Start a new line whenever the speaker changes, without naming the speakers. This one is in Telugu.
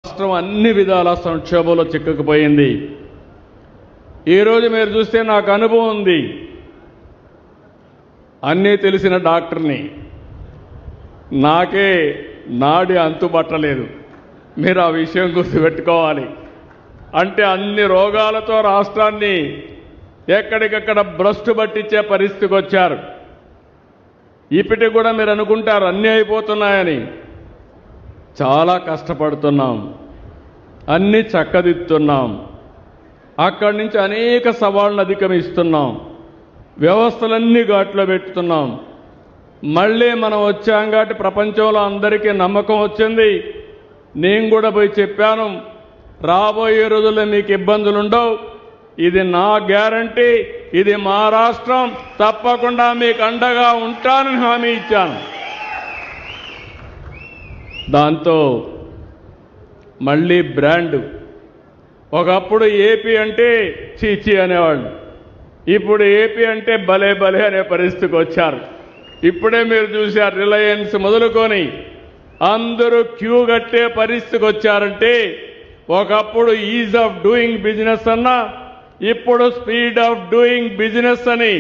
రాష్ట్రం అన్ని విధాల సంక్షోభంలో చిక్కుకుపోయింది. ఈరోజు మీరు చూస్తే నాకు అనుభవం ఉంది. అన్నీ తెలిసిన డాక్టర్ని, నాకే నాడి అంతుబట్టలేదు. మీరు ఆ విషయం గుర్తుపెట్టుకోవాలి. అంటే అన్ని రోగాలతో రాష్ట్రాన్ని ఎక్కడికక్కడ భ్రష్టు పట్టించే పరిస్థితికి వచ్చారు. ఇప్పటికి కూడా మీరు అనుకుంటారు అన్నీ అయిపోతున్నాయని. చాలా కష్టపడుతున్నాం, అన్నీ చక్కదిద్దుతున్నాం, అక్కడి నుంచి అనేక సవాళ్ళను అధిగమిస్తున్నాం, వ్యవస్థలన్నీ ఘాట్లో పెట్టుతున్నాం. మళ్ళీ మనం వచ్చాం కాబట్టి ప్రపంచంలో అందరికీ నమ్మకం వచ్చింది. నేను కూడా పోయి చెప్పాను, రాబోయే రోజుల్లో మీకు ఇబ్బందులు ఉండవు, ఇది నా గ్యారంటీ, ఇది మా రాష్ట్రం, తప్పకుండా మీకు అండగా ఉంటానని హామీ ఇచ్చాను. దాంతో మళ్ళీ బ్రాండ్. ఒకప్పుడు ఏపీ అంటే చీచీ అనేవాళ్ళు, ఇప్పుడు ఏపీ అంటే భలే భలే అనే పరిస్థితికి వచ్చారు. ఇప్పుడే మీరు చూశారు, రిలయన్స్ మొదలుకొని అందరూ క్యూ కట్టే పరిస్థితికి వచ్చారంటే ఒకప్పుడు ఈజ్ ఆఫ్ డూయింగ్ బిజినెస్ అన్నా ఇప్పుడు స్పీడ్ ఆఫ్ డూయింగ్ బిజినెస్ అని